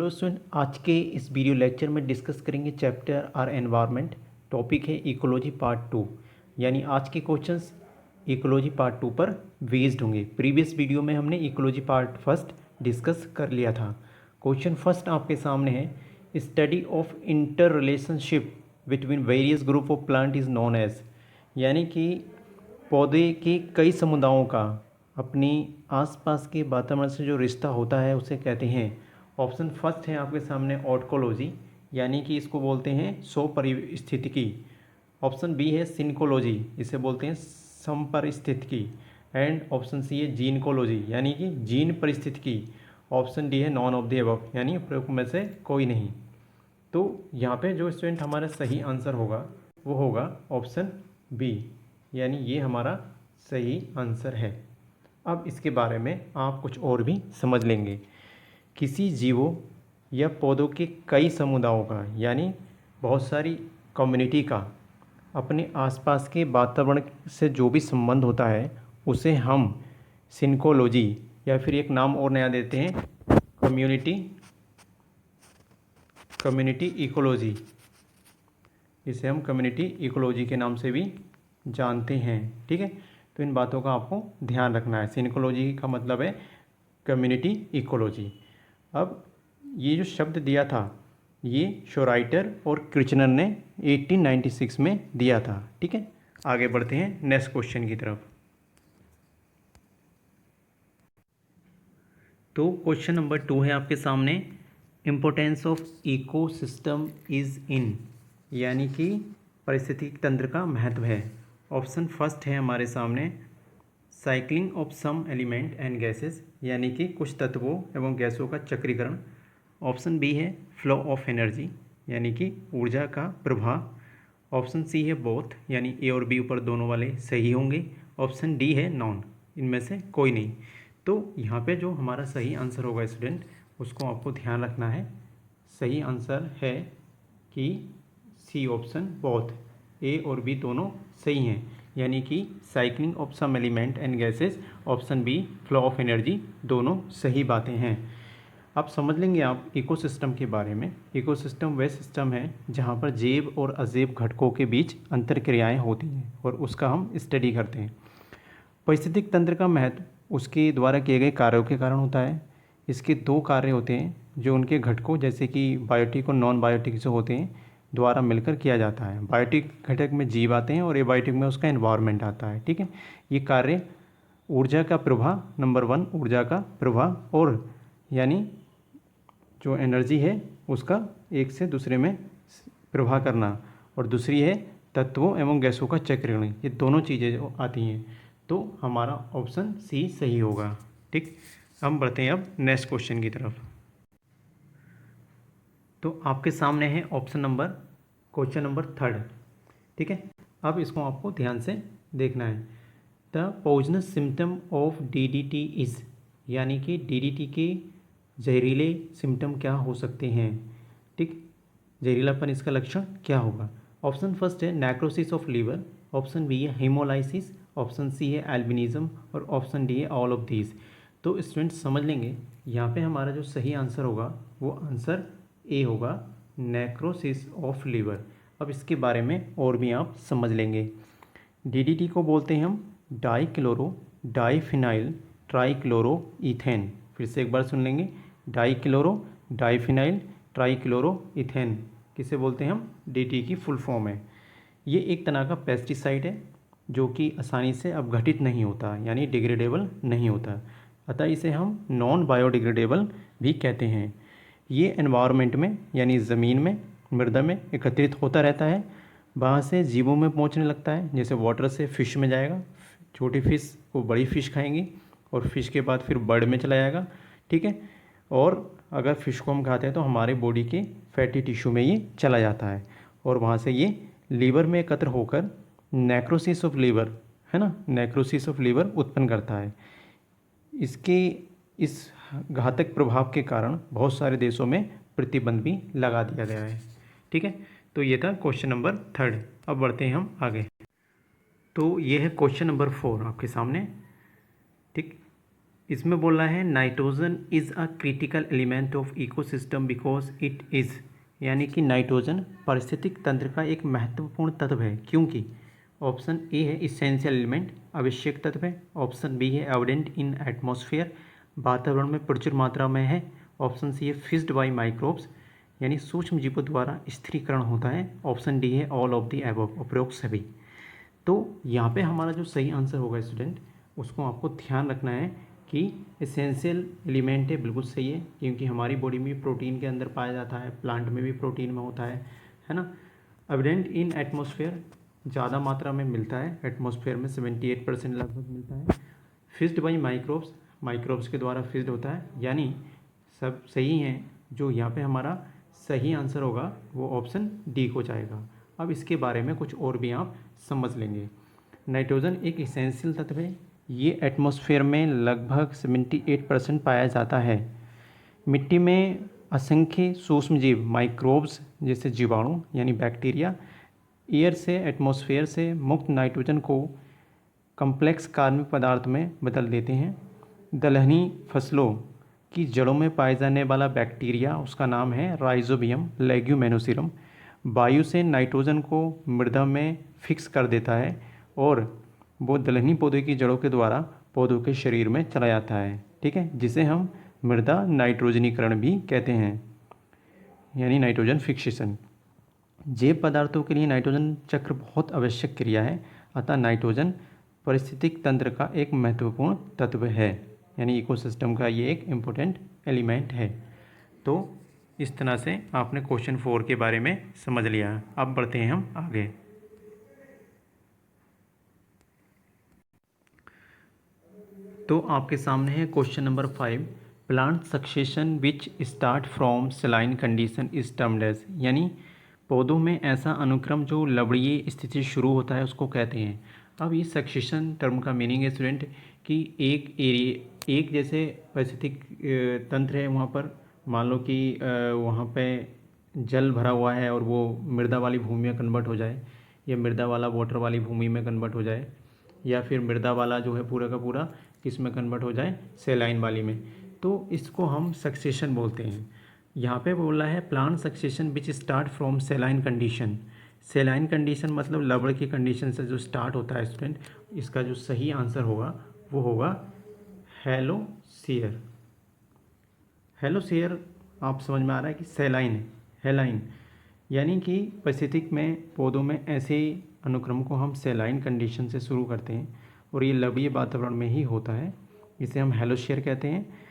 तो स्टूडेंट आज के इस वीडियो लेक्चर में डिस्कस करेंगे चैप्टर आर एनवायरनमेंट। टॉपिक है इकोलॉजी पार्ट 2। यानी आज के क्वेश्चंस इकोलॉजी पार्ट 2 पर बेस्ड होंगे। प्रीवियस वीडियो में हमने इकोलॉजी पार्ट फर्स्ट डिस्कस कर लिया था। क्वेश्चन फर्स्ट आपके सामने है, study of inter relationship between various group of plant is known as. यानी कि पौधे के कई समुदायों का अपनी आसपास के वातावरण से जो रिश्ता होता है उसे कहते हैं। ऑप्शन फर्स्ट है आपके सामने ऑटकोलॉजी, यानी कि इसको बोलते हैं स्वपरिस्थितिकी। ऑप्शन बी है सिनकोलॉजी, इसे बोलते हैं समपरिस्थितिकी। एंड ऑप्शन सी है जीनकोलॉजी, यानी कि जीन परिस्थितिकी। ऑप्शन डी है नॉन ऑफ द अबव, यानी प्रयोग में से कोई नहीं। तो यहाँ पे जो स्टूडेंट हमारा सही आंसर होगा वो होगा ऑप्शन बी, यानी ये हमारा सही आंसर है। अब इसके बारे में आप कुछ और भी समझ लेंगे। किसी जीवों या पौधों के कई समुदायों का, यानी बहुत सारी कम्युनिटी का अपने आसपास के वातावरण से जो भी संबंध होता है उसे हम सिनकोलॉजी या फिर एक नाम और नया देते हैं कम्युनिटी इकोलॉजी। इसे हम कम्युनिटी इकोलॉजी के नाम से भी जानते हैं। ठीक है, तो इन बातों का आपको ध्यान रखना है। सिनकोलॉजी का मतलब है कम्युनिटी इकोलॉजी। अब ये जो शब्द दिया था ये शोराइटर और क्रिचनर ने 1896 में दिया था। ठीक है, आगे बढ़ते हैं नेक्स्ट क्वेश्चन की तरफ। तो क्वेश्चन नंबर 2 है आपके सामने, importance of ecosystem is in, यानी कि पारिस्थितिक तंत्र का महत्व है। ऑप्शन फर्स्ट है हमारे सामने cycling of some element and gases, यानी कि कुछ तत्वों एवं गैसों का चक्रीकरण। ऑप्शन बी है फ्लो ऑफ एनर्जी, यानी कि ऊर्जा का प्रवाह। ऑप्शन सी है बोथ, यानी ए और बी ऊपर दोनों वाले सही होंगे। ऑप्शन डी है नॉन, इनमें से कोई नहीं। तो यहाँ पे जो हमारा सही आंसर होगा स्टूडेंट, उसको आपको ध्यान रखना है। सही आंसर है कि सी ऑप्शन बोथ, ए और बी दोनों सही हैं, यानी कि cycling of some element and gases, option B flow of energy, दोनों सही बातें हैं। अब समझ लेंगे आप इकोसिस्टम के बारे में। इकोसिस्टम वह सिस्टम है जहाँ पर जैव और अजैव घटकों के बीच अंतर क्रियाएँ होती हैं और उसका हम स्टडी करते हैं। पारिस्थितिक तंत्र का महत्व उसके द्वारा किए गए कार्यों के कारण होता है। इसके दो कार्य होते हैं जो उनके घटकों जैसे कि बायोटिक और नॉन बायोटिक जो होते हैं द्वारा मिलकर किया जाता है। बायोटिक घटक में जीव आते हैं और एबायोटिक में उसका एनवायरनमेंट आता है। ठीक है, ये कार्य ऊर्जा का प्रवाह, नंबर 1 ऊर्जा का प्रवाह, और यानी जो एनर्जी है उसका एक से दूसरे में प्रवाह करना, और दूसरी है तत्वों एवं गैसों का चक्रीकरण। ये दोनों चीज़ें जो आती हैं, तो हमारा ऑप्शन सी सही होगा। ठीक, हम बढ़ते हैं अब नेक्स्ट क्वेश्चन की तरफ। तो आपके सामने है क्वेश्चन नंबर 3। ठीक है, अब इसको आपको ध्यान से देखना है। The poisonous symptom of DDT is, यानी कि डीडीटी के जहरीले सिम्टम क्या हो सकते हैं। ठीक, जहरीलापन इसका लक्षण क्या होगा। ऑप्शन फर्स्ट है necrosis of liver, option B है हेमोलाइसिस, ऑप्शन सी है एल्बिनिज्म, और ऑप्शन डी है ऑल ऑफ दीज। तो स्टूडेंट समझ लेंगे, यहाँ पे हमारा जो सही आंसर होगा वो आंसर ए होगा, नेक्रोसिस ऑफ लीवर। अब इसके बारे में और भी आप समझ लेंगे। डीडीटी को बोलते हैं हम डाईक्लोरो डाईफिनाइल ट्राईक्लोरोईथेन। फिर से एक बार सुन लेंगे, डाईक्लोरो डाईफिनाइल ट्राईक्लोरोईथेन किसे बोलते हैं हम, डीडीटी की फुल फॉर्म है। ये एक तरह का पेस्टिसाइड है जो कि आसानी से अपघटित नहीं होता, यानी डिग्रेडेबल नहीं होता, अतः इसे हम नॉन बायोडिग्रेडेबल भी कहते हैं। ये एनवायरनमेंट में यानी ज़मीन में, मृदा में एकत्रित होता रहता है, वहाँ से जीवों में पहुँचने लगता है। जैसे वाटर से फिश में जाएगा, छोटी फिश को बड़ी फिश खाएंगी, और फिश के बाद फिर बर्ड में चला जाएगा। ठीक है, और अगर फिश को हम खाते हैं तो हमारे बॉडी के फैटी टिश्यू में ये चला जाता है, और वहाँ से ये लीवर में एकत्र होकर नेक्रोसिस ऑफ लीवर, है ना, नेक्रोसिस ऑफ लीवर उत्पन्न करता है। इसके इस घातक प्रभाव के कारण बहुत सारे देशों में प्रतिबंध भी लगा दिया गया है। ठीक है, तो ये था क्वेश्चन नंबर 3। अब बढ़ते हैं हम आगे। तो ये है क्वेश्चन नंबर 4 आपके सामने। ठीक, इसमें बोला है nitrogen is a critical element of ecosystem because it is, यानी कि नाइट्रोजन पारिस्थितिक तंत्र का एक महत्वपूर्ण तत्व है क्योंकि ऑप्शन ए है इसेंशियल एलिमेंट, आवश्यक तत्व है। ऑप्शन बी है एविडेंट इन एटमॉस्फेयर, वातावरण में प्रचुर मात्रा में है। ऑप्शन सी है फिस्ड बाय माइक्रोब्स, यानी सूक्ष्म जीवों द्वारा स्थिरीकरण होता है। ऑप्शन डी है ऑल ऑफ दी अबव, उपरोक्त सभी। तो यहाँ पे हमारा जो सही आंसर होगा स्टूडेंट, उसको आपको ध्यान रखना है कि एसेंशियल एलिमेंट है, बिल्कुल सही है, क्योंकि हमारी बॉडी में प्रोटीन के अंदर पाया जाता है, प्लांट में भी प्रोटीन में होता है ना। एविडेंट इन एटमॉस्फेयर, ज़्यादा मात्रा में मिलता है, एटमॉस्फेयर में 78% लगभग मिलता है। फिस्ड बाई माइक्रोब्स, माइक्रोब्स के द्वारा फिस्ड होता है, यानी सब सही हैं। जो यहाँ पे हमारा सही आंसर होगा वो ऑप्शन डी हो जाएगा। अब इसके बारे में कुछ और भी आप समझ लेंगे। नाइट्रोजन एक इसेंशियल तत्व है, ये एटमॉस्फेयर में लगभग 78% पाया जाता है। मिट्टी में असंख्य सूक्ष्मजीव माइक्रोब्स जैसे जीवाणु यानी बैक्टीरिया एयर से, एटमॉस्फेयर से मुक्त नाइट्रोजन को कम्प्लेक्स कार्बनिक पदार्थ में बदल देते हैं। दलहनी फसलों की जड़ों में पाए जाने वाला बैक्टीरिया, उसका नाम है राइजोबियम लेग्यूमिनोसिरम, वायु से नाइट्रोजन को मृदा में फिक्स कर देता है और वो दलहनी पौधे की जड़ों के द्वारा पौधों के शरीर में चला जाता है, ठीक है, जिसे हम मृदा नाइट्रोजनीकरण भी कहते हैं, यानी नाइट्रोजन फिक्सेशन। जैव पदार्थों के लिए नाइट्रोजन चक्र बहुत आवश्यक क्रिया है, अतः नाइट्रोजन पारिस्थितिक तंत्र का एक महत्वपूर्ण तत्व है, यानी इकोसिस्टम का ये एक इम्पोर्टेंट एलिमेंट है। तो इस तरह से आपने क्वेश्चन 4 के बारे में समझ लिया। अब बढ़ते हैं हम आगे। तो आपके सामने है question number 5, plant succession which start from saline condition is termed as, यानी पौधों में ऐसा अनुक्रम जो लवणीय स्थिति शुरू होता है उसको कहते हैं। अब ये सक्सेशन टर्म का मीनिंग है स्टूडेंट कि एक एरिया, एक जैसे पारिस्थितिक तंत्र है, वहाँ पर मान लो कि वहाँ पे जल भरा हुआ है और वो मृदा वाली भूमि में कन्वर्ट हो जाए, या मृदा वाला वाटर वाली भूमि में कन्वर्ट हो जाए, या फिर मृदा वाला जो है पूरा का पूरा किस में कन्वर्ट हो जाए, सेलाइन वाली में, तो इसको हम सक्सेशन बोलते हैं। यहाँ पे बोला है plant succession which start from saline condition. सेलाइन condition मतलब लवण की कंडीशन से जो स्टार्ट होता है स्टूडेंट, इसका जो सही आंसर होगा वो होगा हेलोसियर। हेलोसियर आप समझ में आ रहा है कि सेलाइन है, हेलाइन, यानी कि पारिस्थितिक में पौधों में ऐसे अनुक्रम को हम सेलाइन कंडीशन से शुरू करते हैं और ये लवणीय वातावरण में ही होता है, इसे हम हेलोसियर कहते हैं।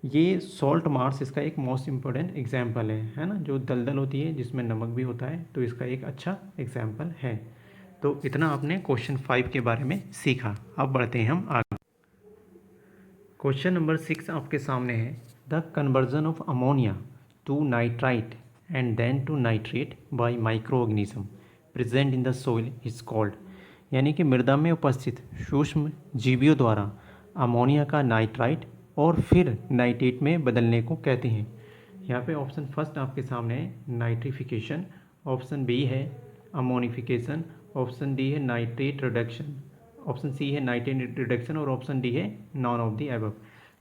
ये सॉल्ट मार्स इसका एक मोस्ट इम्पोर्टेंट एग्जाम्पल है ना, जो दलदल होती है जिसमें नमक भी होता है, तो इसका एक अच्छा एग्जाम्पल है। तो इतना आपने क्वेश्चन 5 के बारे में सीखा। अब बढ़ते हैं हम आगे। क्वेश्चन नंबर 6 आपके सामने है, the conversion of ammonia to nitrite and then to nitrate by microorganism present in the soil is called, यानी कि मृदा में उपस्थित सूक्ष्म जीवियों द्वारा अमोनिया का नाइट्राइट और फिर नाइट्रेट में बदलने को कहते हैं। यहाँ पे ऑप्शन फर्स्ट आपके सामने है नाइट्रिफिकेशन, ऑप्शन बी है अमोनिफिकेशन, ऑप्शन डी है नाइट्रेट रिडक्शन, ऑप्शन सी है नाइट्रेट रिडक्शन और ऑप्शन डी है नॉन ऑफ दी अबव।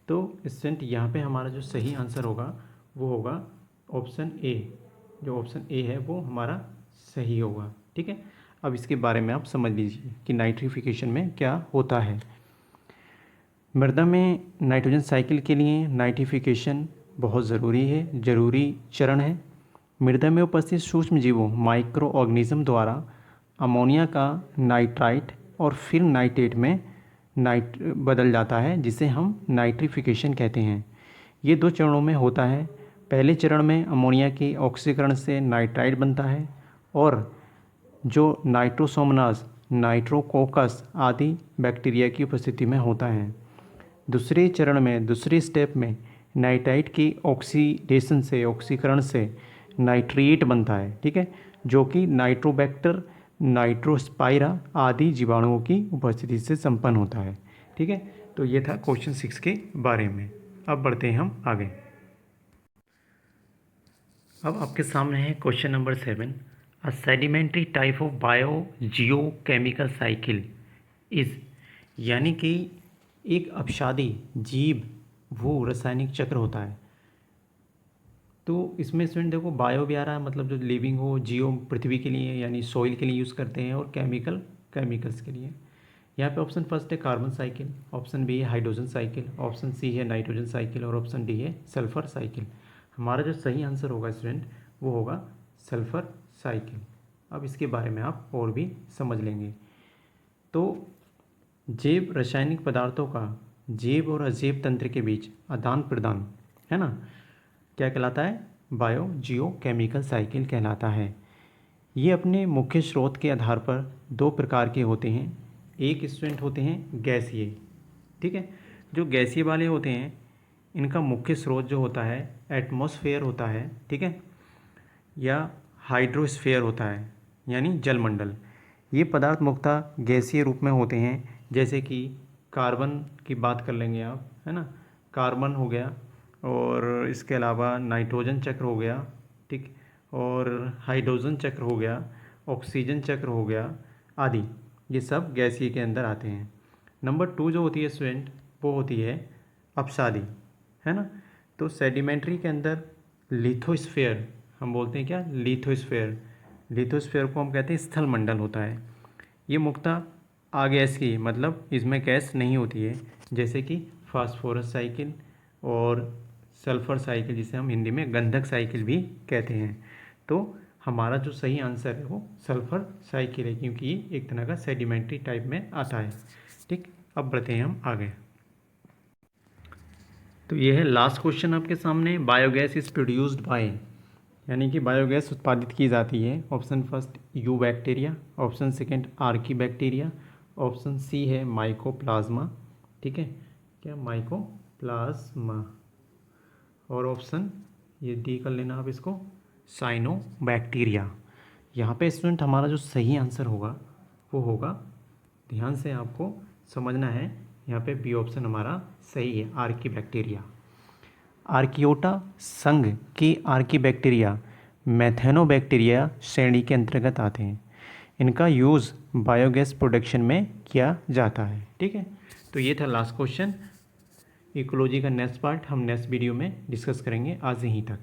तो स्टूडेंट यहाँ पे हमारा जो सही आंसर होगा वो होगा ऑप्शन ए, जो ऑप्शन ए है वो हमारा सही होगा, ठीक है। अब इसके बारे में आप समझ लीजिए कि नाइट्रिफिकेशन में क्या होता है। मृदा में नाइट्रोजन साइकिल के लिए नाइट्रिफिकेशन बहुत ज़रूरी है, जरूरी चरण है। मृदा में उपस्थित सूक्ष्म जीवों माइक्रो ऑर्गेनिज्म द्वारा अमोनिया का नाइट्राइट और फिर नाइट्रेट में बदल जाता है, जिसे हम नाइट्रिफिकेशन कहते हैं। ये 2 चरणों में होता है। पहले चरण में अमोनिया के ऑक्सीकरण से नाइट्राइट बनता है और जो नाइट्रोसोमनास, नाइट्रोकोकस आदि बैक्टीरिया की उपस्थिति में होता है। दूसरे चरण में, दूसरे स्टेप में नाइट्राइट की ऑक्सीडेशन से, ऑक्सीकरण से नाइट्रेट बनता है, ठीक है, जो कि नाइट्रोबैक्टर, नाइट्रोस्पाइरा आदि जीवाणुओं की उपस्थिति से संपन्न होता है, ठीक है। तो ये था क्वेश्चन 6 के बारे में। अब बढ़ते हैं हम आगे। अब आपके सामने है question number 7, a sedimentary type of bio geochemical cycle is, यानी कि एक अपशादी जीव भू रासायनिक चक्र होता है। तो इसमें स्टूडेंट देखो बायो भी आ रहा है, मतलब जो लिविंग हो, जियो पृथ्वी के लिए यानी सॉइल के लिए यूज़ करते हैं, और केमिकल्स के लिए। यहाँ पे ऑप्शन फर्स्ट है कार्बन साइकिल, ऑप्शन बी है हाइड्रोजन साइकिल, ऑप्शन सी है नाइट्रोजन साइकिल, और ऑप्शन डी है सल्फर साइकिल। हमारा जो सही आंसर होगा स्टूडेंट वो होगा सल्फर साइकिल। अब इसके बारे में आप और भी समझ लेंगे। तो जैव रासायनिक पदार्थों का जैव और अजैव तंत्र के बीच आदान प्रदान है ना, क्या कहलाता है? बायो जियो केमिकल साइकिल कहलाता है। ये अपने मुख्य स्रोत के आधार पर दो प्रकार के होते हैं। एक स्टूडेंट होते हैं गैसीय, ठीक है। जो गैसीय वाले होते हैं इनका मुख्य स्रोत जो होता है एटमॉस्फेयर होता है, ठीक है, या हाइड्रोस्फीयर होता है यानी जलमंडल। ये पदार्थ मुख्यतः गैसीय रूप में होते हैं, जैसे कि कार्बन की बात कर लेंगे आप, है ना, कार्बन हो गया, और इसके अलावा नाइट्रोजन चक्र हो गया, ठीक, और हाइड्रोजन चक्र हो गया, ऑक्सीजन चक्र हो गया आदि, ये सब गैसीय के अंदर आते हैं। नंबर 2 जो होती है स्टूडेंट वो होती है अपसादी, है ना। तो सेडिमेंट्री के अंदर लिथोस्फीयर, हम बोलते हैं क्या, लिथोस्फीयर को हम कहते हैं स्थल मंडल होता है। ये मुख्यतः अगैस की, मतलब इसमें गैस नहीं होती है, जैसे कि फास्फोरस साइकिल और सल्फर साइकिल, जिसे हम हिंदी में गंधक साइकिल भी कहते हैं। तो हमारा जो सही आंसर है वो सल्फर साइकिल है, क्योंकि ये एक तरह का सेडिमेंट्री टाइप में आता है, ठीक। अब बढ़ते हैं हम आगे। तो ये है लास्ट क्वेश्चन आपके सामने, बायोगैस इज प्रोड्यूस्ड बाय, यानी कि बायोगैस उत्पादित की जाती है। Option first eubacteria, option second archaebacteria, option C है माइकोप्लाज्मा, ठीक है, क्या माइकोप्लाज्मा, और ऑप्शन ये डी कर लेना आप इसको, साइनोबैक्टीरिया। यहाँ पे स्टूडेंट हमारा जो सही आंसर होगा वो होगा, ध्यान से आपको समझना है, यहाँ पे बी ऑप्शन हमारा सही है, आर्की बैक्टीरिया। आर्कियोटा संघ के आर्की बैक्टीरिया मैथेनोबैक्टीरिया श्रेणी के अंतर्गत आते हैं। इनका यूज़ बायोगैस प्रोडक्शन में किया जाता है, ठीक है। तो ये था लास्ट क्वेश्चन। इकोलॉजी का नेक्स्ट पार्ट हम नेक्स्ट वीडियो में डिस्कस करेंगे। आज यहीं तक।